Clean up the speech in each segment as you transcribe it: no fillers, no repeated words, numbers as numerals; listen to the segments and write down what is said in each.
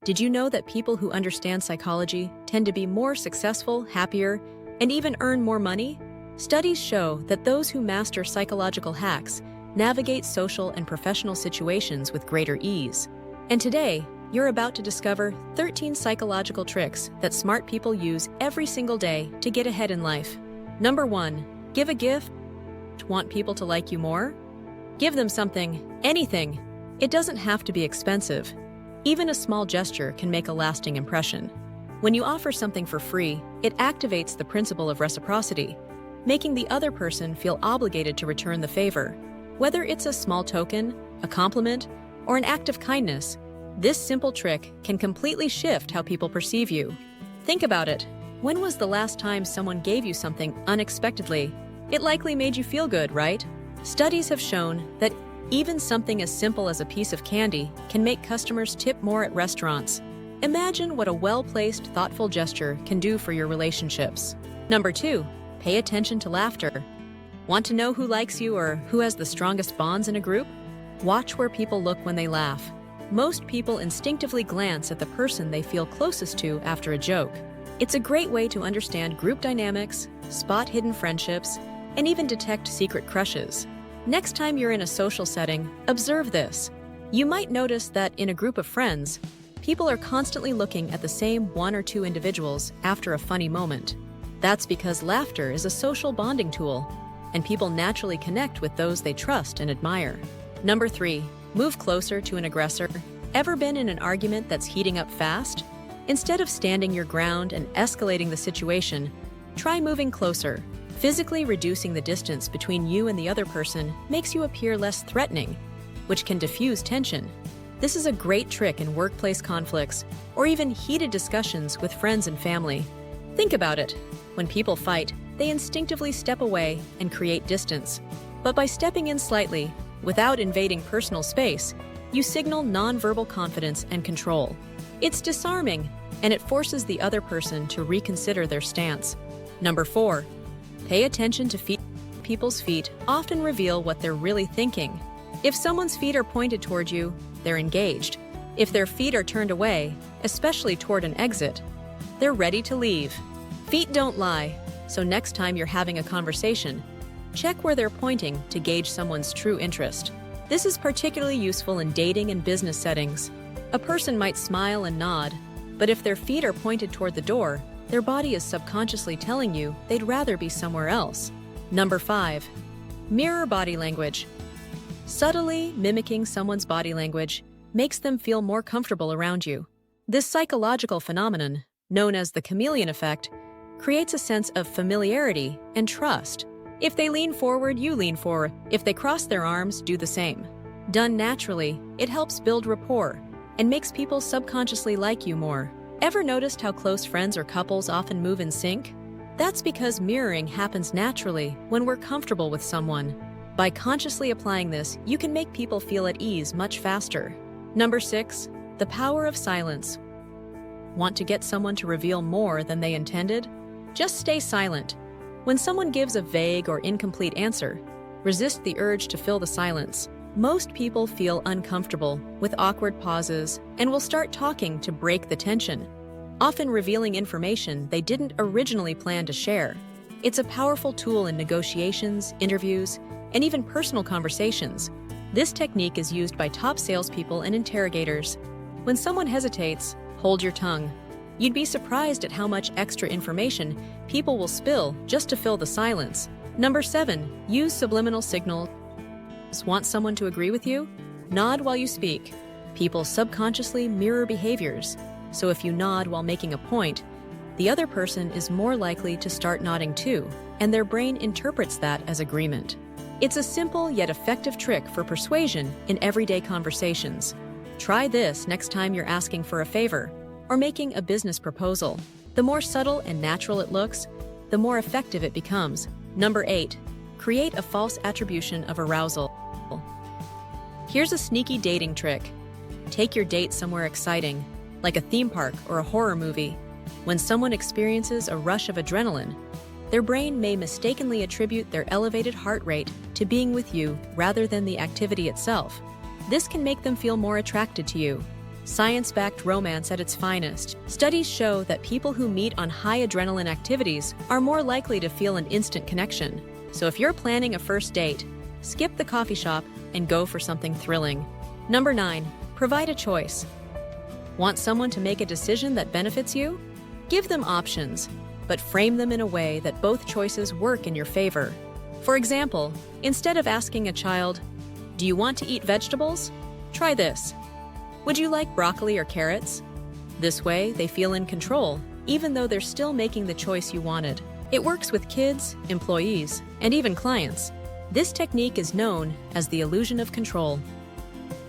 Did you know that people who understand psychology tend to be more successful, happier, and even earn more money? Studies show that those who master psychological hacks navigate social and professional situations with greater ease. And today, you're about to discover 13 psychological tricks that smart people use every single day to get ahead in life. Number 1. Give a gift. Want people to like you more? Give them something, anything. It doesn't have to be expensive. Even a small gesture can make a lasting impression. When you offer something for free, it activates the principle of reciprocity, making the other person feel obligated to return the favor. Whether it's a small token, a compliment, or an act of kindness, this simple trick can completely shift how people perceive you. Think about it. When was the last time someone gave you something unexpectedly? It likely made you feel good, right? Studies have shown that even something as simple as a piece of candy can make customers tip more at restaurants. Imagine what a well-placed, thoughtful gesture can do for your relationships. Number 2. Pay attention to laughter. Want to know who likes you or who has the strongest bonds in a group? Watch where people look when they laugh. Most people instinctively glance at the person they feel closest to after a joke. It's a great way to understand group dynamics, spot hidden friendships, and even detect secret crushes. Next time you're in a social setting, observe this. You might notice that in a group of friends, people are constantly looking at the same one or two individuals after a funny moment. That's because laughter is a social bonding tool, and people naturally connect with those they trust and admire. Number 3. Move closer to an aggressor. Ever been in an argument that's heating up fast? Instead of standing your ground and escalating the situation, try moving closer. Physically reducing the distance between you and the other person makes you appear less threatening, which can diffuse tension. This is a great trick in workplace conflicts or even heated discussions with friends and family. Think about it. When people fight, they instinctively step away and create distance. But by stepping in slightly, without invading personal space, you signal nonverbal confidence and control. It's disarming, and it forces the other person to reconsider their stance. Number 4. Pay attention to feet. People's feet often reveal what they're really thinking. If someone's feet are pointed toward you, they're engaged. If their feet are turned away, especially toward an exit, they're ready to leave. Feet don't lie, so next time you're having a conversation, check where they're pointing to gauge someone's true interest. This is particularly useful in dating and business settings. A person might smile and nod, but if their feet are pointed toward the door, their body is subconsciously telling you they'd rather be somewhere else. Number 5. Mirror body language. Subtly mimicking someone's body language makes them feel more comfortable around you. This psychological phenomenon, known as the chameleon effect, creates a sense of familiarity and trust. If they lean forward, you lean forward. If they cross their arms, do the same. Done naturally, it helps build rapport and makes people subconsciously like you more. Ever noticed how close friends or couples often move in sync? That's because mirroring happens naturally when we're comfortable with someone. By consciously applying this, you can make people feel at ease much faster. Number 6. The power of silence. Want to get someone to reveal more than they intended? Just stay silent. When someone gives a vague or incomplete answer, resist the urge to fill the silence. Most people feel uncomfortable with awkward pauses and will start talking to break the tension, often revealing information they didn't originally plan to share. It's a powerful tool in negotiations, interviews, and even personal conversations. This technique is used by top salespeople and interrogators. When someone hesitates, hold your tongue. You'd be surprised at how much extra information people will spill just to fill the silence. Number 7. Use subliminal signals. Want someone to agree with you? Nod while you speak. People subconsciously mirror behaviors, so if you nod while making a point, the other person is more likely to start nodding too, and their brain interprets that as agreement. It's a simple yet effective trick for persuasion in everyday conversations. Try this next time you're asking for a favor or making a business proposal. The more subtle and natural it looks, the more effective it becomes. Number 8. Create a false attribution of arousal. Here's a sneaky dating trick. Take your date somewhere exciting, like a theme park or a horror movie. When someone experiences a rush of adrenaline, their brain may mistakenly attribute their elevated heart rate to being with you rather than the activity itself. This can make them feel more attracted to you. science-backed romance at its finest. Studies show that people who meet on high adrenaline activities are more likely to feel an instant connection. So if you're planning a first date, skip the coffee shop and go for something thrilling. Number 9. Provide a choice. Want someone to make a decision that benefits you? Give them options, but frame them in a way that both choices work in your favor. For example, instead of asking a child, "Do you want to eat vegetables?" Try this. "Would you like broccoli or carrots?" This way, they feel in control, even though they're still making the choice you wanted. It works with kids, employees, and even clients. This technique is known as the illusion of control.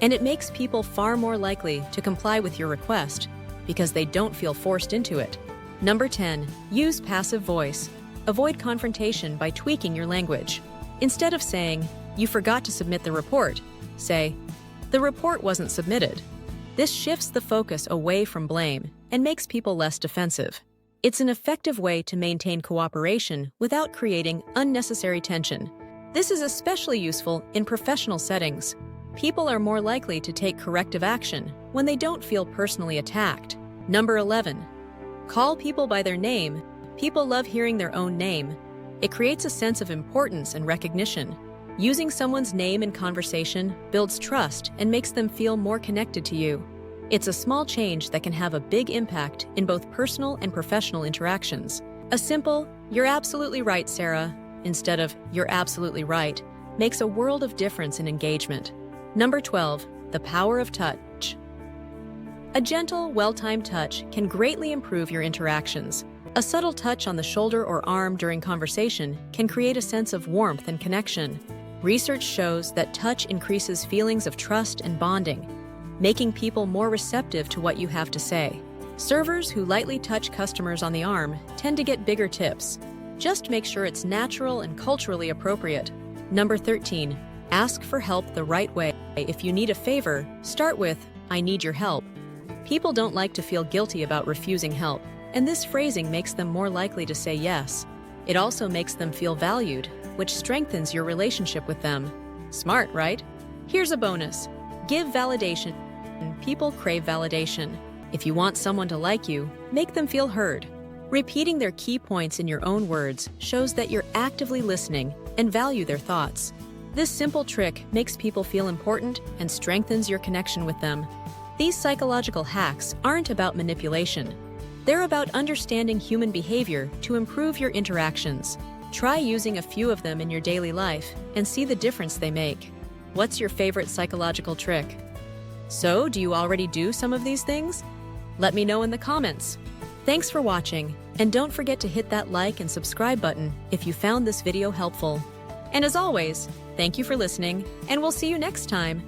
And it makes people far more likely to comply with your request because they don't feel forced into it. Number 10. Use passive voice. Avoid confrontation by tweaking your language. Instead of saying, "You forgot to submit the report," say, "The report wasn't submitted." This shifts the focus away from blame and makes people less defensive. It's an effective way to maintain cooperation without creating unnecessary tension. This is especially useful in professional settings. People are more likely to take corrective action when they don't feel personally attacked. Number 11. Call people by their name. People love hearing their own name. It creates a sense of importance and recognition. Using someone's name in conversation builds trust and makes them feel more connected to you. It's a small change that can have a big impact in both personal and professional interactions. A simple, "You're absolutely right, Sarah," instead of "You're absolutely right," makes a world of difference in engagement. Number 12. The power of touch. A gentle, well-timed touch can greatly improve your interactions. A subtle touch on the shoulder or arm during conversation can create a sense of warmth and connection. Research shows that touch increases feelings of trust and bonding, making people more receptive to what you have to say. Servers who lightly touch customers on the arm tend to get bigger tips. Just make sure it's natural and culturally appropriate. Number 13. Ask for help the right way. If you need a favor, start with, "I need your help." People don't like to feel guilty about refusing help, and this phrasing makes them more likely to say yes. It also makes them feel valued, which strengthens your relationship with them. Smart, right? Here's a bonus. Give validation. People crave validation. If you want someone to like you, make them feel heard. Repeating their key points in your own words shows that you're actively listening and value their thoughts. This simple trick makes people feel important and strengthens your connection with them. These psychological hacks aren't about manipulation. They're about understanding human behavior to improve your interactions. Try using a few of them in your daily life and see the difference they make. What's your favorite psychological trick? So, do you already do some of these things? Let me know in the comments. Thanks for watching, and don't forget to hit that like and subscribe button if you found this video helpful. And as always, thank you for listening, and we'll see you next time.